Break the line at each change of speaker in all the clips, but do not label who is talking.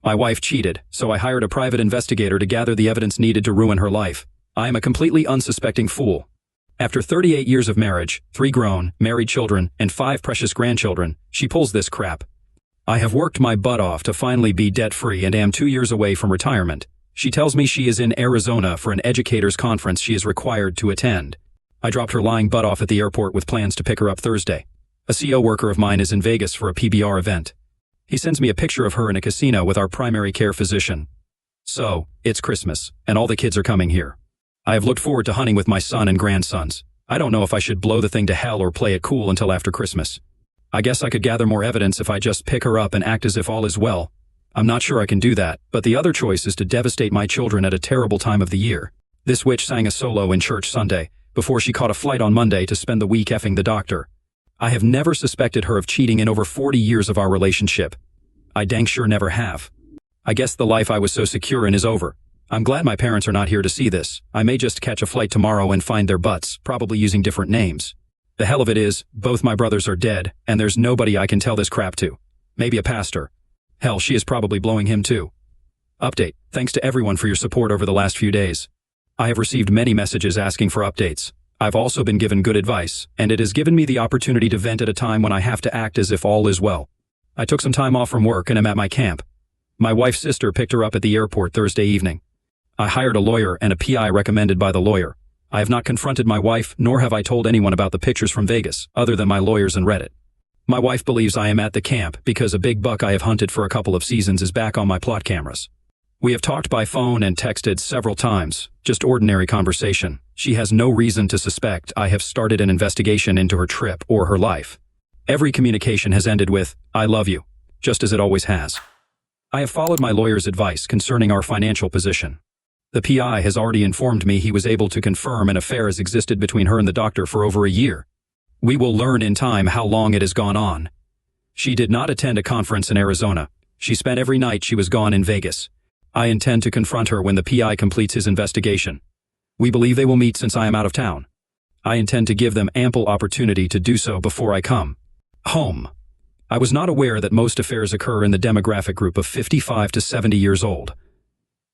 My wife cheated, so I hired a private investigator to gather the evidence needed to ruin her life. I am a completely unsuspecting fool. After 38 years of marriage, 3 grown, married children, and 5 precious grandchildren, she pulls this crap. I have worked my butt off to finally be debt-free and am 2 years away from retirement. She tells me she is in Arizona for an educators conference she is required to attend. I dropped her lying butt off at the airport with plans to pick her up Thursday. A CO worker of mine is in Vegas for a PBR event. He sends me a picture of her in a casino with our primary care physician. So, it's Christmas, and all the kids are coming here. I have looked forward to hunting with my son and grandsons. I don't know if I should blow the thing to hell or play it cool until after Christmas. I guess I could gather more evidence if I just pick her up and act as if all is well. I'm not sure I can do that, but the other choice is to devastate my children at a terrible time of the year. This witch sang a solo in church Sunday, before she caught a flight on Monday to spend the week effing the doctor. I have never suspected her of cheating in over 40 years of our relationship. I dang sure never have. I guess the life I was so secure in is over. I'm glad my parents are not here to see this. I may just catch a flight tomorrow and find their butts, probably using different names. The hell of it is, both my brothers are dead, and there's nobody I can tell this crap to. Maybe a pastor. Hell, she is probably blowing him too. Update. Thanks to everyone for your support over the last few days. I have received many messages asking for updates. I've also been given good advice, and it has given me the opportunity to vent at a time when I have to act as if all is well. I took some time off from work and am at my camp. My wife's sister picked her up at the airport Thursday evening. I hired a lawyer and a PI recommended by the lawyer. I have not confronted my wife, nor have I told anyone about the pictures from Vegas, other than my lawyers and Reddit. My wife believes I am at the camp because a big buck I have hunted for a couple of seasons is back on my plot cameras. We have talked by phone and texted several times, just ordinary conversation. She has no reason to suspect I have started an investigation into her trip or her life. Every communication has ended with, "I love you," just as it always has. I have followed my lawyer's advice concerning our financial position. The PI has already informed me he was able to confirm an affair has existed between her and the doctor for over a year. We will learn in time how long it has gone on. She did not attend a conference in Arizona. She spent every night she was gone in Vegas. I intend to confront her when the PI completes his investigation. We believe they will meet since I am out of town. I intend to give them ample opportunity to do so before I come home. I was not aware that most affairs occur in the demographic group of 55 to 70 years old.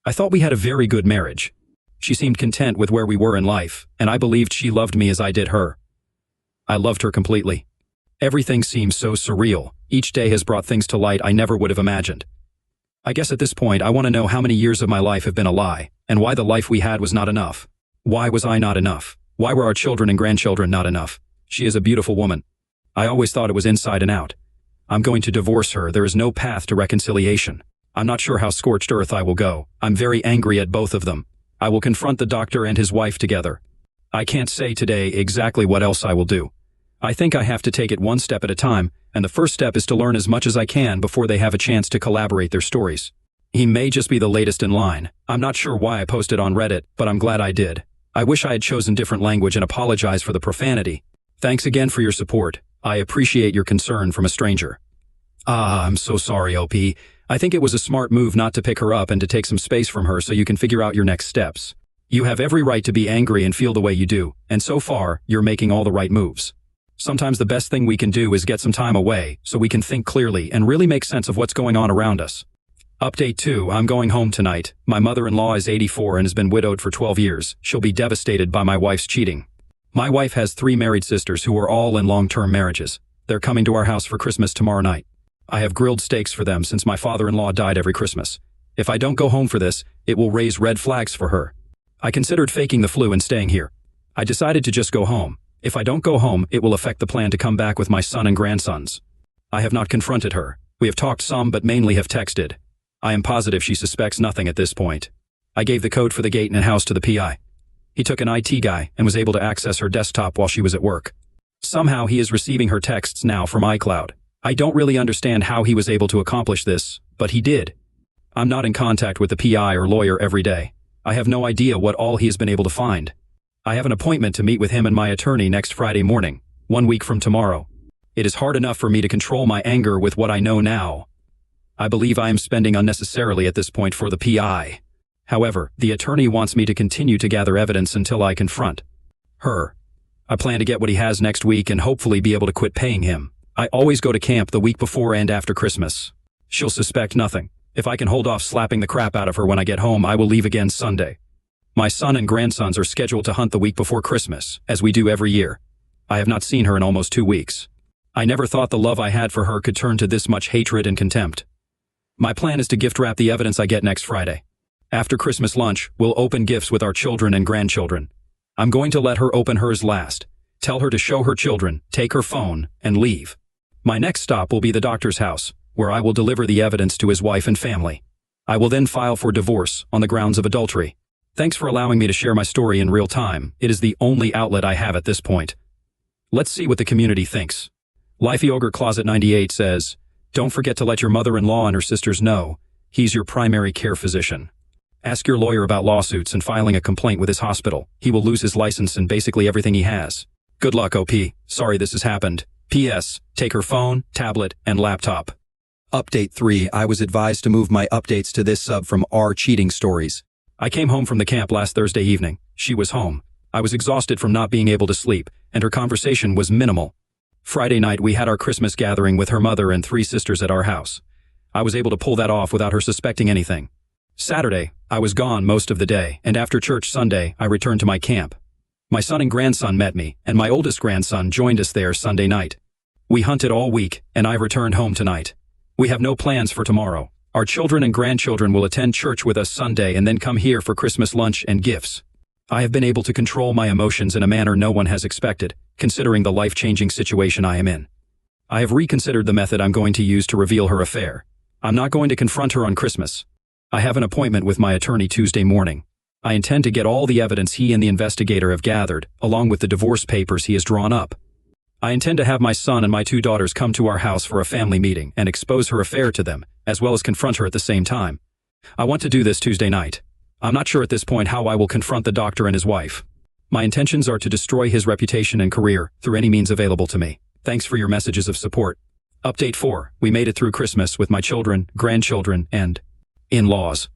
I thought we had a very good marriage. She seemed content with where we were in life, and I believed she loved me as I did her. I loved her completely. Everything seems so surreal. Each day has brought things to light I never would have imagined. I guess at this point I want to know how many years of my life have been a lie, and why the life we had was not enough. Why was I not enough? Why were our children and grandchildren not enough? She is a beautiful woman. I always thought it was inside and out. I'm going to divorce her. There is no path to reconciliation. I'm not sure how scorched earth I will go. I'm very angry at both of them. I will confront the doctor and his wife together. I can't say today exactly what else I will do. I think I have to take it one step at a time, and the first step is to learn as much as I can before they have a chance to collaborate their stories. He may just be the latest in line. I'm not sure why I posted on Reddit, but I'm glad I did. I wish I had chosen different language and apologize for the profanity. Thanks again for your support. I appreciate your concern from a stranger. I'm so sorry, OP. I think it was a smart move not to pick her up and to take some space from her so you can figure out your next steps. You have every right to be angry and feel the way you do, and so far, you're making all the right moves. Sometimes the best thing we can do is get some time away so we can think clearly and really make sense of what's going on around us. Update 2. I'm going home tonight. My mother-in-law is 84 and has been widowed for 12 years. She'll be devastated by my wife's cheating. My wife has 3 married sisters who are all in long-term marriages. They're coming to our house for Christmas tomorrow night. I have grilled steaks for them since my father-in-law died every Christmas. If I don't go home for this, it will raise red flags for her. I considered faking the flu and staying here. I decided to just go home. If I don't go home, it will affect the plan to come back with my son and grandsons. I have not confronted her. We have talked some but mainly have texted. I am positive she suspects nothing at this point. I gave the code for the gate and house to the PI. He took an IT guy and was able to access her desktop while she was at work. Somehow he is receiving her texts now from iCloud. I don't really understand how he was able to accomplish this, but he did. I'm not in contact with the PI or lawyer every day. I have no idea what all he has been able to find. I have an appointment to meet with him and my attorney next Friday morning, 1 week from tomorrow. It is hard enough for me to control my anger with what I know now. I believe I am spending unnecessarily at this point for the PI. However, the attorney wants me to continue to gather evidence until I confront her. I plan to get what he has next week and hopefully be able to quit paying him. I always go to camp the week before and after Christmas. She'll suspect nothing. If I can hold off slapping the crap out of her when I get home, I will leave again Sunday. My son and grandsons are scheduled to hunt the week before Christmas, as we do every year. I have not seen her in almost 2 weeks. I never thought the love I had for her could turn to this much hatred and contempt. My plan is to gift wrap the evidence I get next Friday. After Christmas lunch, we'll open gifts with our children and grandchildren. I'm going to let her open hers last. Tell her to show her children, take her phone, and leave. My next stop will be the doctor's house, where I will deliver the evidence to his wife and family. I will then file for divorce on the grounds of adultery. Thanks for allowing me to share my story in real time. It is the only outlet I have at this point. Let's see what the community thinks. Life Yogurt Closet 98 says, "Don't forget to let your mother-in-law and her sisters know. He's your primary care physician. Ask your lawyer about lawsuits and filing a complaint with his hospital. He will lose his license and basically everything he has. Good luck, OP. Sorry this has happened. P.S. Take her phone, tablet, and laptop." Update 3. I was advised to move my updates to this sub from R Cheating Stories. I came home from the camp last Thursday evening. She was home. I was exhausted from not being able to sleep, and her conversation was minimal. Friday night we had our Christmas gathering with her mother and 3 sisters at our house. I was able to pull that off without her suspecting anything. Saturday, I was gone most of the day, and after church Sunday, I returned to my camp. My son and grandson met me, and my oldest grandson joined us there Sunday night. We hunted all week, and I returned home tonight. We have no plans for tomorrow. Our children and grandchildren will attend church with us Sunday and then come here for Christmas lunch and gifts. I have been able to control my emotions in a manner no one has expected, considering the life-changing situation I am in. I have reconsidered the method I'm going to use to reveal her affair. I'm not going to confront her on Christmas. I have an appointment with my attorney Tuesday morning. I intend to get all the evidence he and the investigator have gathered, along with the divorce papers he has drawn up. I intend to have my son and my 2 daughters come to our house for a family meeting and expose her affair to them, as well as confront her at the same time. I want to do this Tuesday night. I'm not sure at this point how I will confront the doctor and his wife. My intentions are to destroy his reputation and career through any means available to me. Thanks for your messages of support. Update 4. We made it through Christmas with my children, grandchildren, and in-laws.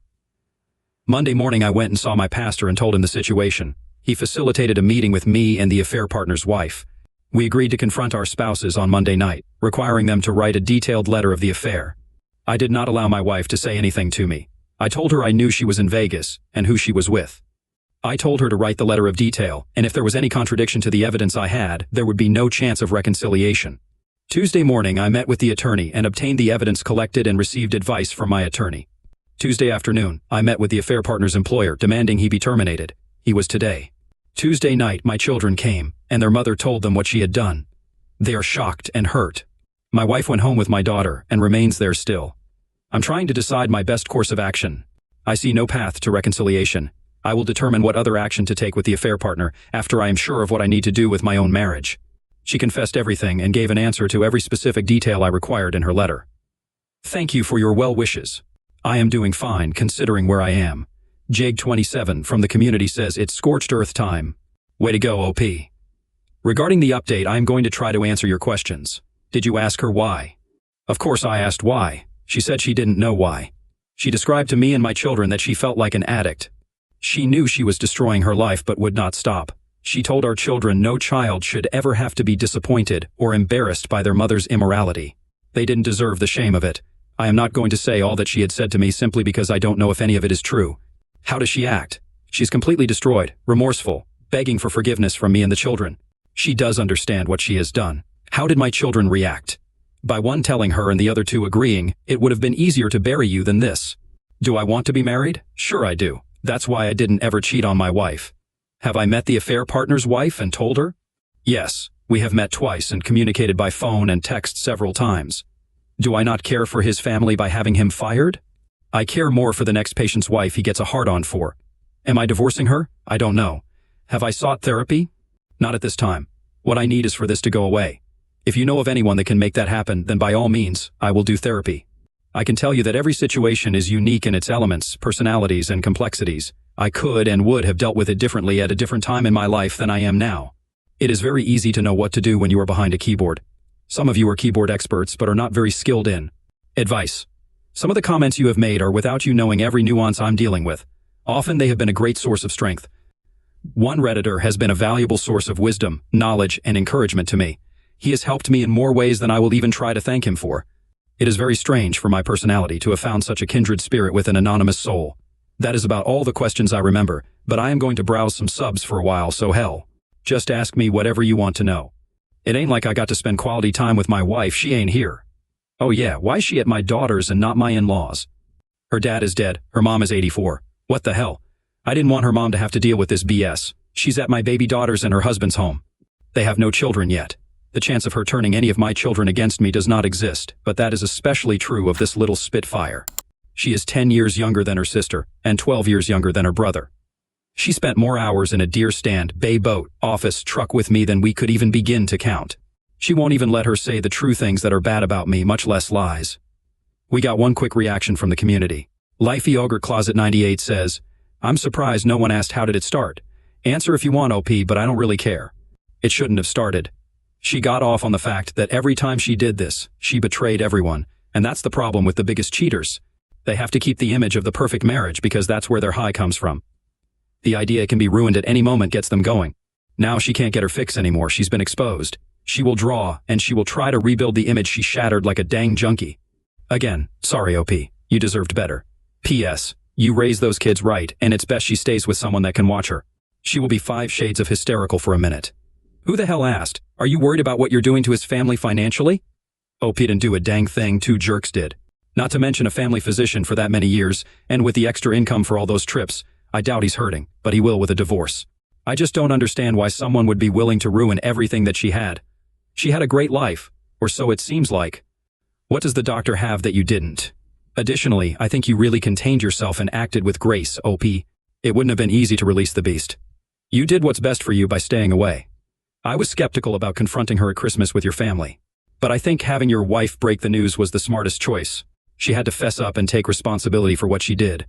Monday morning I went and saw my pastor and told him the situation. He facilitated a meeting with me and the affair partner's wife. We agreed to confront our spouses on Monday night, requiring them to write a detailed letter of the affair. I did not allow my wife to say anything to me. I told her I knew she was in Vegas and who she was with. I told her to write the letter of detail, and if there was any contradiction to the evidence I had, there would be no chance of reconciliation. Tuesday morning I met with the attorney and obtained the evidence collected and received advice from my attorney. Tuesday afternoon, I met with the affair partner's employer demanding he be terminated. He was today. Tuesday night my children came, and their mother told them what she had done. They are shocked and hurt. My wife went home with my daughter and remains there still. I'm trying to decide my best course of action. I see no path to reconciliation. I will determine what other action to take with the affair partner after I am sure of what I need to do with my own marriage. She confessed everything and gave an answer to every specific detail I required in her letter. Thank you for your well wishes. I am doing fine considering where I am. Jake27 from the community says it's scorched earth time. Way to go, OP. Regarding the update, I am going to try to answer your questions. Did you ask her why? Of course I asked why. She said she didn't know why. She described to me and my children that she felt like an addict. She knew she was destroying her life but would not stop. She told our children no child should ever have to be disappointed or embarrassed by their mother's immorality. They didn't deserve the shame of it. I am not going to say all that she had said to me simply because I don't know if any of it is true. How does she act? She's completely destroyed, remorseful, begging for forgiveness from me and the children. She does understand what she has done. How did my children react? By one telling her and the other 2 agreeing, it would have been easier to bury you than this. Do I want to be married? Sure I do. That's why I didn't ever cheat on my wife. Have I met the affair partner's wife and told her? Yes, we have met twice and communicated by phone and text several times. Do I not care for his family by having him fired? I care more for the next patient's wife he gets a hard-on for. Am I divorcing her? I don't know. Have I sought therapy? Not at this time. What I need is for this to go away. If you know of anyone that can make that happen, then by all means, I will do therapy. I can tell you that every situation is unique in its elements, personalities, and complexities. I could and would have dealt with it differently at a different time in my life than I am now. It is very easy to know what to do when you are behind a keyboard. Some of you are keyboard experts but are not very skilled in. Advice. Some of the comments you have made are without you knowing every nuance I'm dealing with. Often they have been a great source of strength. One Redditor has been a valuable source of wisdom, knowledge, and encouragement to me. He has helped me in more ways than I will even try to thank him for. It is very strange for my personality to have found such a kindred spirit with an anonymous soul. That is about all the questions I remember, but I am going to browse some subs for a while, so hell. Just ask me whatever you want to know. It ain't like I got to spend quality time with my wife, she ain't here. Oh yeah, why is she at my daughter's and not my in-laws? Her dad is dead, her mom is 84. What the hell? I didn't want her mom to have to deal with this BS. She's at my baby daughter's and her husband's home. They have no children yet. The chance of her turning any of my children against me does not exist, but that is especially true of this little spitfire. She is 10 years younger than her sister, and 12 years younger than her brother. She spent more hours in a deer stand, bay boat, office, truck with me than we could even begin to count. She won't even let her say the true things that are bad about me, much less lies. We got one quick reaction from the community. Lifey Ogre Closet 98 says, I'm surprised no one asked how did it start. Answer if you want, OP, but I don't really care. It shouldn't have started. She got off on the fact that every time she did this, she betrayed everyone, and that's the problem with the biggest cheaters. They have to keep the image of the perfect marriage because that's where their high comes from. The idea can be ruined at any moment gets them going. Now she can't get her fix anymore, she's been exposed. She will draw, and she will try to rebuild the image she shattered like a dang junkie. Again, sorry OP, you deserved better. P.S. You raised those kids right, and it's best she stays with someone that can watch her. She will be 5 shades of hysterical for a minute. Who the hell asked? Are you worried about what you're doing to his family financially? OP didn't do a dang thing, 2 jerks did. Not to mention a family physician for that many years, and with the extra income for all those trips, I doubt he's hurting, but he will with a divorce. I just don't understand why someone would be willing to ruin everything that she had. She had a great life, or so it seems like. What does the doctor have that you didn't? Additionally, I think you really contained yourself and acted with grace, OP. It wouldn't have been easy to release the beast. You did what's best for you by staying away. I was skeptical about confronting her at Christmas with your family. But I think having your wife break the news was the smartest choice. She had to fess up and take responsibility for what she did.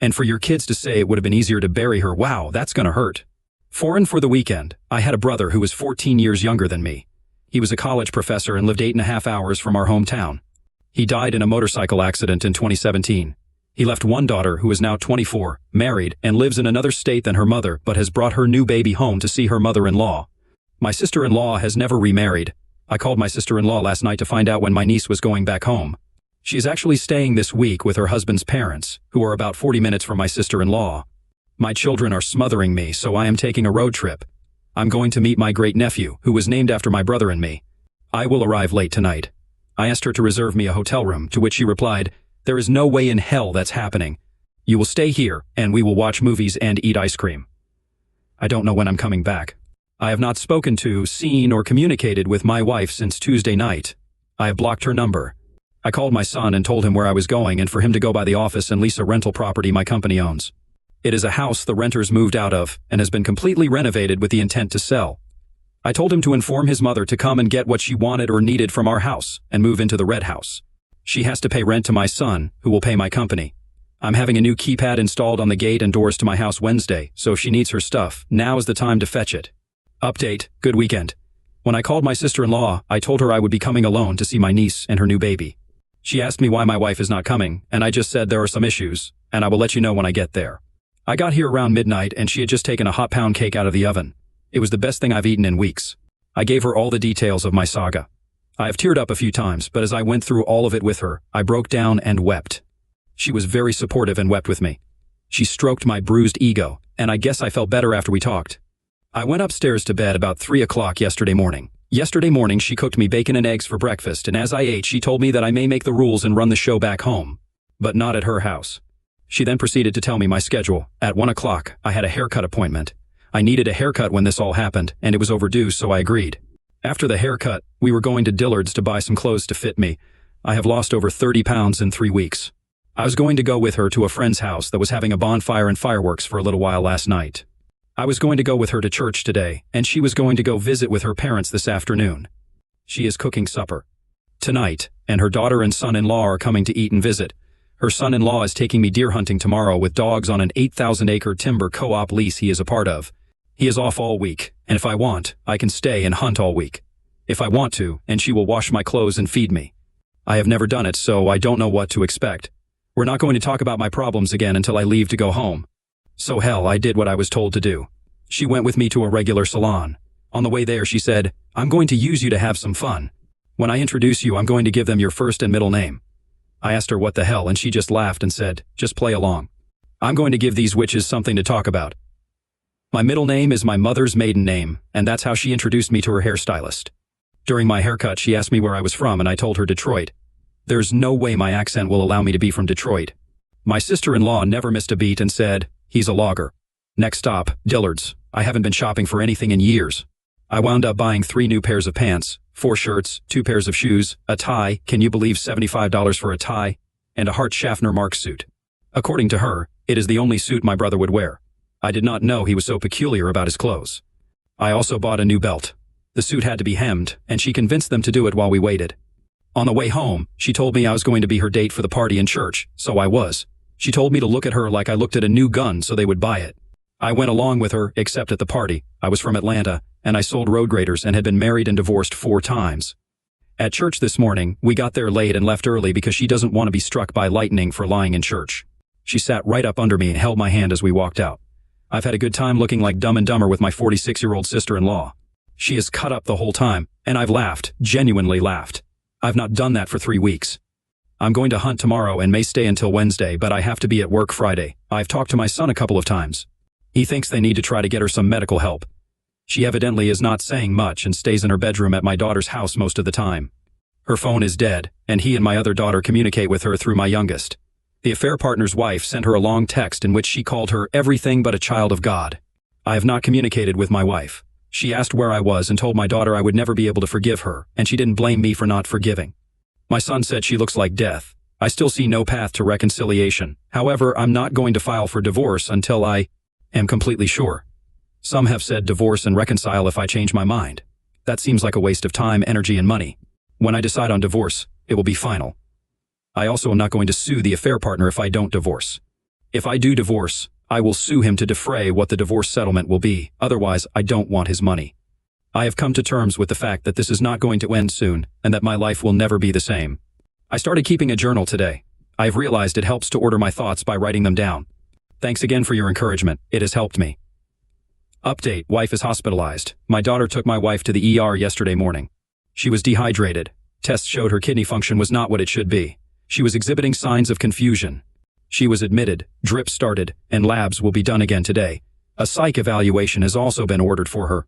And for your kids to say it would have been easier to bury her, wow, that's gonna hurt. Foreign for the weekend, I had a brother who was 14 years younger than me. He was a college professor and lived 8.5 hours from our hometown. He died in a motorcycle accident in 2017. He left one daughter who is now 24, married, and lives in another state than her mother but has brought her new baby home to see her mother-in-law. My sister-in-law has never remarried. I called my sister-in-law last night to find out when my niece was going back home. She is actually staying this week with her husband's parents, who are about 40 minutes from my sister-in-law. My children are smothering me, so I am taking a road trip. I'm going to meet my great-nephew, who was named after my brother and me. I will arrive late tonight. I asked her to reserve me a hotel room, to which she replied, there is no way in hell that's happening. You will stay here, and we will watch movies and eat ice cream. I don't know when I'm coming back. I have not spoken to, seen, or communicated with my wife since Tuesday night. I have blocked her number. I called my son and told him where I was going and for him to go by the office and lease a rental property my company owns. It is a house the renters moved out of and has been completely renovated with the intent to sell. I told him to inform his mother to come and get what she wanted or needed from our house and move into the red house. She has to pay rent to my son, who will pay my company. I'm having a new keypad installed on the gate and doors to my house Wednesday, so if she needs her stuff, now is the time to fetch it. Update, good weekend. When I called my sister-in-law, I told her I would be coming alone to see my niece and her new baby. She asked me why my wife is not coming, and I just said there are some issues, and I will let you know when I get there. I got here around midnight and she had just taken a hot pound cake out of the oven. It was the best thing I've eaten in weeks. I gave her all the details of my saga. I have teared up a few times, but as I went through all of it with her, I broke down and wept. She was very supportive and wept with me. She stroked my bruised ego, and I guess I felt better after we talked. I went upstairs to bed about 3 o'clock yesterday morning. Yesterday morning she cooked me bacon and eggs for breakfast, and as I ate she told me that I may make the rules and run the show back home. But not at her house. She then proceeded to tell me my schedule. At 1 o'clock, I had a haircut appointment. I needed a haircut when this all happened, and it was overdue, so I agreed. After the haircut, we were going to Dillard's to buy some clothes to fit me. I have lost over 30 pounds in 3 weeks. I was going to go with her to a friend's house that was having a bonfire and fireworks for a little while last night. I was going to go with her to church today, and she was going to go visit with her parents this afternoon. She is cooking supper tonight, and her daughter and son-in-law are coming to eat and visit. Her son-in-law is taking me deer hunting tomorrow with dogs on an 8,000-acre timber co-op lease he is a part of. He is off all week, and if I want, I can stay and hunt all week. If I want to, and she will wash my clothes and feed me. I have never done it, so I don't know what to expect. We're not going to talk about my problems again until I leave to go home. So hell, I did what I was told to do. She went with me to a regular salon. On the way there, she said, I'm going to use you to have some fun. When I introduce you, I'm going to give them your first and middle name." I asked her what the hell, and she just laughed and said, "Just play along. I'm going to give these witches something to talk about." My middle name is my mother's maiden name, and that's how she introduced me to her hairstylist. During my haircut, she asked me where I was from, and I told her Detroit. There's no way my accent will allow me to be from Detroit. My sister-in-law never missed a beat and said, "He's a logger." Next stop, Dillard's. I haven't been shopping for anything in years. I wound up buying 3 new pairs of pants, 4 shirts, 2 pairs of shoes, a tie, can you believe $75 for a tie, and a Hart Schaffner Mark suit. According to her, it is the only suit my brother would wear. I did not know he was so peculiar about his clothes. I also bought a new belt. The suit had to be hemmed, and she convinced them to do it while we waited. On the way home, she told me I was going to be her date for the party in church, so I was. She told me to look at her like I looked at a new gun so they would buy it. I went along with her, except at the party. I was from Atlanta, and I sold road graders and had been married and divorced 4 times. At church this morning, we got there late and left early because she doesn't want to be struck by lightning for lying in church. She sat right up under me and held my hand as we walked out. I've had a good time looking like Dumb and Dumber with my 46-year-old sister-in-law. She is cut up the whole time, and I've laughed, genuinely laughed. I've not done that for 3 weeks. I'm going to hunt tomorrow and may stay until Wednesday, but I have to be at work Friday. I've talked to my son a couple of times. He thinks they need to try to get her some medical help. She evidently is not saying much and stays in her bedroom at my daughter's house most of the time. Her phone is dead, and he and my other daughter communicate with her through my youngest. The affair partner's wife sent her a long text in which she called her everything but a child of God. I have not communicated with my wife. She asked where I was and told my daughter I would never be able to forgive her, and she didn't blame me for not forgiving. My son said she looks like death. I still see no path to reconciliation. However, I'm not going to file for divorce until I am completely sure. Some have said divorce and reconcile if I change my mind. That seems like a waste of time, energy, and money. When I decide on divorce, it will be final. I also am not going to sue the affair partner if I don't divorce. If I do divorce, I will sue him to defray what the divorce settlement will be. Otherwise, I don't want his money. I have come to terms with the fact that this is not going to end soon, and that my life will never be the same. I started keeping a journal today. I have realized it helps to order my thoughts by writing them down. Thanks again for your encouragement. It has helped me. Update: wife is hospitalized. My daughter took my wife to the ER yesterday morning. She was dehydrated. Tests showed her kidney function was not what it should be. She was exhibiting signs of confusion. She was admitted, drip started, and labs will be done again today. A psych evaluation has also been ordered for her.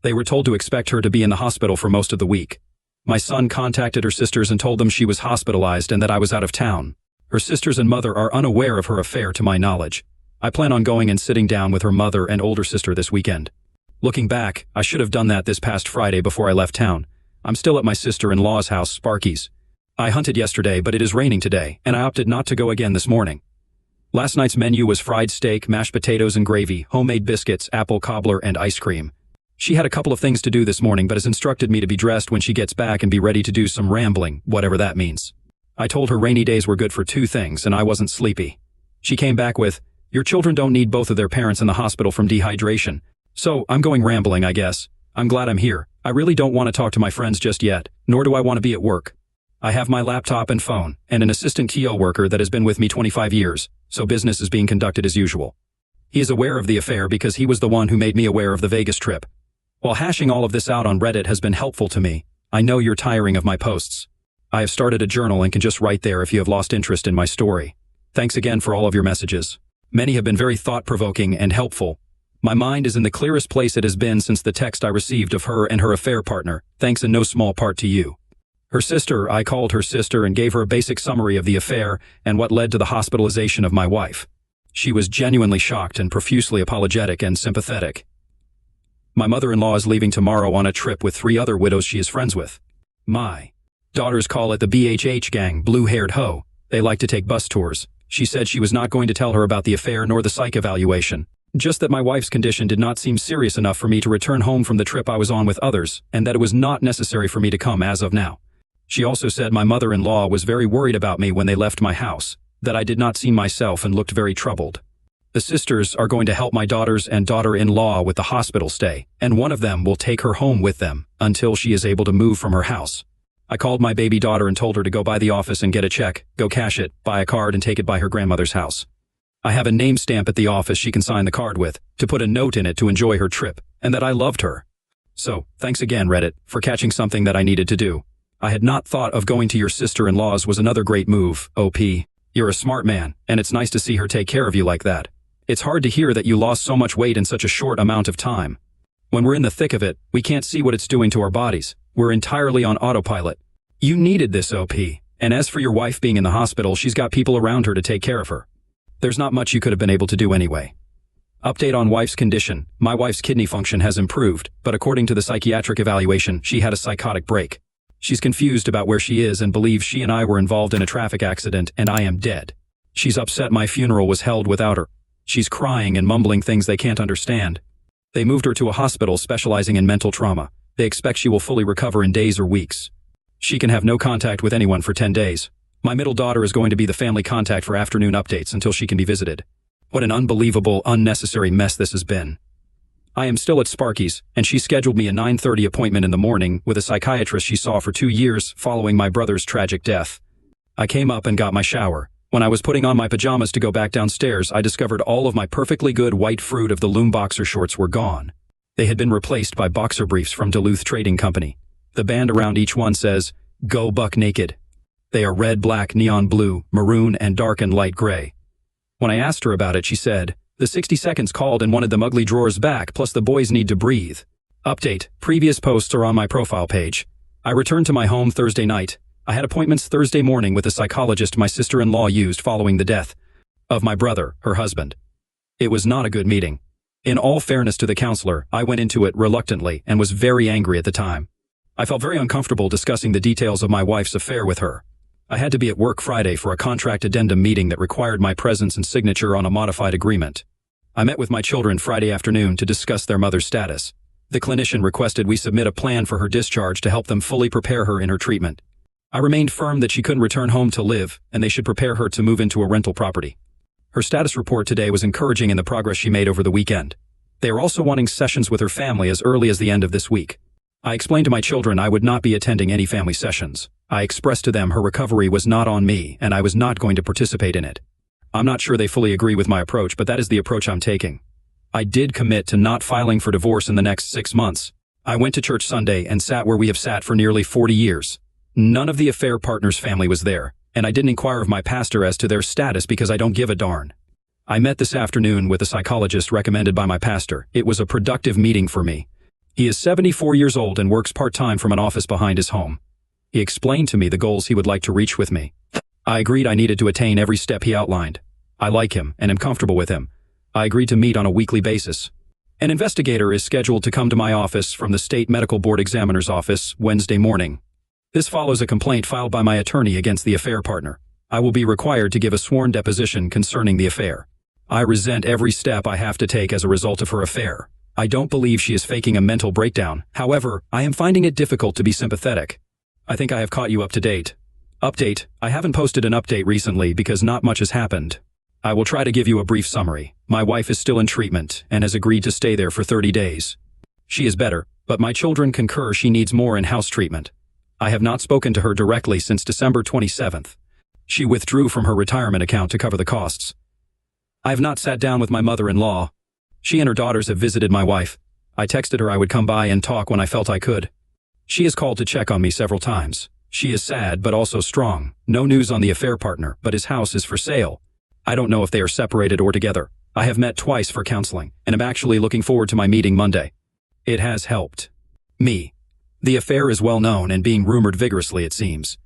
They were told to expect her to be in the hospital for most of the week. My son contacted her sisters and told them she was hospitalized and that I was out of town. Her sisters and mother are unaware of her affair to my knowledge. I plan on going and sitting down with her mother and older sister this weekend. Looking back, I should have done that this past Friday before I left town. I'm still at my sister-in-law's house, Sparky's. I hunted yesterday, but it is raining today, and I opted not to go again this morning. Last night's menu was fried steak, mashed potatoes and gravy, homemade biscuits, apple cobbler, and ice cream. She had a couple of things to do this morning but has instructed me to be dressed when she gets back and be ready to do some rambling, whatever that means. I told her rainy days were good for 2 things and I wasn't sleepy. She came back with, "Your children don't need both of their parents in the hospital from dehydration." So, I'm going rambling, I guess. I'm glad I'm here. I really don't want to talk to my friends just yet, nor do I want to be at work. I have my laptop and phone, and an assistant TO worker that has been with me 25 years, so business is being conducted as usual. He is aware of the affair because he was the one who made me aware of the Vegas trip. While hashing all of this out on Reddit has been helpful to me, I know you're tiring of my posts. I have started a journal and can just write there if you have lost interest in my story. Thanks again for all of your messages. Many have been very thought-provoking and helpful. My mind is in the clearest place it has been since the text I received of her and her affair partner, thanks in no small part to you. Her sister, I called her sister and gave her a basic summary of the affair and what led to the hospitalization of my wife. She was genuinely shocked and profusely apologetic and sympathetic. My mother-in-law is leaving tomorrow on a trip with 3 other widows she is friends with. My daughters call it the BHH gang, blue-haired hoe. They like to take bus tours. She said she was not going to tell her about the affair nor the psych evaluation. Just that my wife's condition did not seem serious enough for me to return home from the trip I was on with others, and that it was not necessary for me to come as of now. She also said my mother-in-law was very worried about me when they left my house, that I did not seem myself and looked very troubled. The sisters are going to help my daughters and daughter-in-law with the hospital stay, and one of them will take her home with them until she is able to move from her house. I called my baby daughter and told her to go by the office and get a check, go cash it, buy a card and take it by her grandmother's house. I have a name stamp at the office she can sign the card with, to put a note in it to enjoy her trip, and that I loved her. So, thanks again, Reddit, for catching something that I needed to do. I had not thought of going to your sister-in-law's was another great move, OP. You're a smart man, and it's nice to see her take care of you like that. It's hard to hear that you lost so much weight in such a short amount of time. When we're in the thick of it, we can't see what it's doing to our bodies. We're entirely on autopilot. You needed this, OP. And as for your wife being in the hospital, she's got people around her to take care of her. There's not much you could have been able to do anyway. Update on wife's condition. My wife's kidney function has improved, but according to the psychiatric evaluation, she had a psychotic break. She's confused about where she is and believes she and I were involved in a traffic accident and I am dead. She's upset my funeral was held without her. She's crying and mumbling things they can't understand. They moved her to a hospital specializing in mental trauma. They expect she will fully recover in days or weeks. She can have no contact with anyone for 10 days. My middle daughter is going to be the family contact for afternoon updates until she can be visited. What an unbelievable, unnecessary mess this has been. I am still at Sparky's, and she scheduled me a 9:30 appointment in the morning with a psychiatrist she saw for 2 years following my brother's tragic death. I came up and got my shower. When I was putting on my pajamas to go back downstairs, I discovered all of my perfectly good white fruit of the Loom boxer shorts were gone. They had been replaced by boxer briefs from Duluth Trading Company. The band around each one says, "Go Buck Naked." They are red, black, neon blue, maroon, and dark and light gray. When I asked her about it, she said, "The 60 Seconds called and wanted them ugly drawers back, plus the boys need to breathe." Update. Previous posts are on my profile page. I returned to my home Thursday night. I had appointments Thursday morning with a psychologist my sister-in-law used following the death of my brother, her husband. It was not a good meeting. In all fairness to the counselor, I went into it reluctantly and was very angry at the time. I felt very uncomfortable discussing the details of my wife's affair with her. I had to be at work Friday for a contract addendum meeting that required my presence and signature on a modified agreement. I met with my children Friday afternoon to discuss their mother's status. The clinician requested we submit a plan for her discharge to help them fully prepare her in her treatment. I remained firm that she couldn't return home to live, and they should prepare her to move into a rental property. Her status report today was encouraging in the progress she made over the weekend. They are also wanting sessions with her family as early as the end of this week. I explained to my children I would not be attending any family sessions. I expressed to them her recovery was not on me, and I was not going to participate in it. I'm not sure they fully agree with my approach, but that is the approach I'm taking. I did commit to not filing for divorce in the next 6 months. I went to church Sunday and sat where we have sat for nearly 40 years. None of the affair partner's family was there, and I didn't inquire of my pastor as to their status because I don't give a darn. I met this afternoon with a psychologist recommended by my pastor. It was a productive meeting for me. He is 74 years old and works part-time from an office behind his home. He explained to me the goals he would like to reach with me. I agreed I needed to attain every step he outlined. I like him and am comfortable with him. I agreed to meet on a weekly basis. An investigator is scheduled to come to my office from the State Medical Board Examiner's office Wednesday morning. This follows a complaint filed by my attorney against the affair partner. I will be required to give a sworn deposition concerning the affair. I resent every step I have to take as a result of her affair. I don't believe she is faking a mental breakdown. However, I am finding it difficult to be sympathetic. I think I have caught you up to date. Update. I haven't posted an update recently because not much has happened. I will try to give you a brief summary. My wife is still in treatment and has agreed to stay there for 30 days. She is better, but my children concur she needs more in-house treatment. I have not spoken to her directly since December 27th. She withdrew from her retirement account to cover the costs. I have not sat down with my mother-in-law. She and her daughters have visited my wife. I texted her I would come by and talk when I felt I could. She has called to check on me several times. She is sad but also strong. No news on the affair partner, but his house is for sale. I don't know if they are separated or together. I have met twice for counseling, and am actually looking forward to my meeting Monday. It has helped me. The affair is well known and being rumored vigorously, it seems.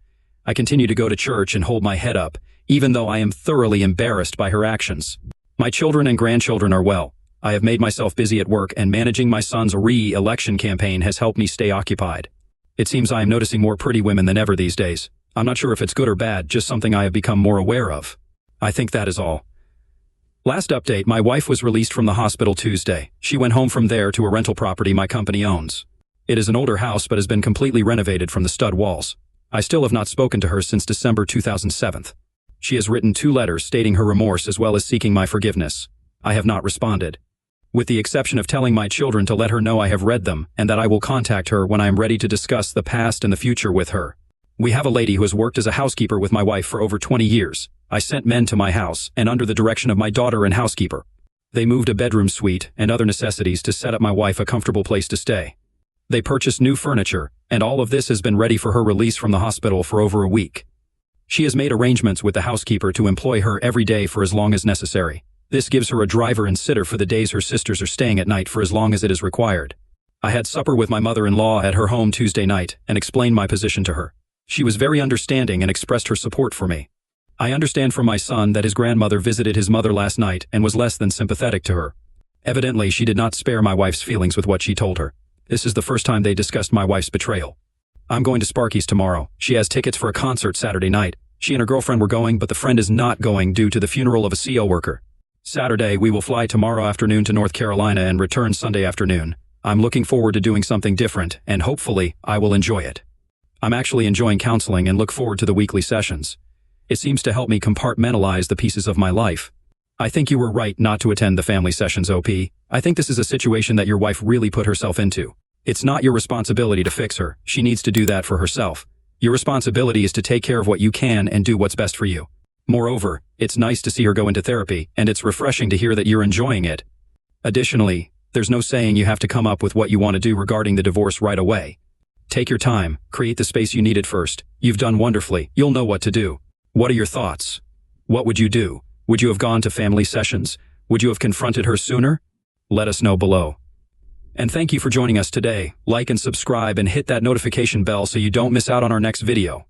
I continue to go to church and hold my head up, even though I am thoroughly embarrassed by her actions. My children and grandchildren are well. I have made myself busy at work, and managing my son's re-election campaign has helped me stay occupied. It seems I am noticing more pretty women than ever these days. I'm not sure if it's good or bad, just something I have become more aware of. I think that is all. Last update, my wife was released from the hospital Tuesday. She went home from there to a rental property my company owns. It is an older house but has been completely renovated from the stud walls. I still have not spoken to her since December 2007. She has written 2 letters stating her remorse as well as seeking my forgiveness. I have not responded. With the exception of telling my children to let her know I have read them and that I will contact her when I am ready to discuss the past and the future with her. We have a lady who has worked as a housekeeper with my wife for over 20 years. I sent men to my house and under the direction of my daughter and housekeeper. They moved a bedroom suite and other necessities to set up my wife a comfortable place to stay. They purchased new furniture, and all of this has been ready for her release from the hospital for over a week. She has made arrangements with the housekeeper to employ her every day for as long as necessary. This gives her a driver and sitter for the days her sisters are staying at night for as long as it is required. I had supper with my mother-in-law at her home Tuesday night and explained my position to her. She was very understanding and expressed her support for me. I understand from my son that his grandmother visited his mother last night and was less than sympathetic to her. Evidently, she did not spare my wife's feelings with what she told her. This is the first time they discussed my wife's betrayal. I'm going to Sparky's tomorrow. She has tickets for a concert Saturday night. She and her girlfriend were going, but the friend is not going due to the funeral of a CO worker. Saturday, we will fly tomorrow afternoon to North Carolina and return Sunday afternoon. I'm looking forward to doing something different, and hopefully, I will enjoy it. I'm actually enjoying counseling and look forward to the weekly sessions. It seems to help me compartmentalize the pieces of my life. I think you were right not to attend the family sessions, OP. I think this is a situation that your wife really put herself into. It's not your responsibility to fix her. She needs to do that for herself. Your responsibility is to take care of what you can and do what's best for you. Moreover, it's nice to see her go into therapy, and it's refreshing to hear that you're enjoying it. Additionally, there's no saying you have to come up with what you want to do regarding the divorce right away. Take your time, create the space you needed first. You've done wonderfully. You'll know what to do. What are your thoughts? What would you do? Would you have gone to family sessions? Would you have confronted her sooner? Let us know below. And thank you for joining us today. Like and subscribe and hit that notification bell so you don't miss out on our next video.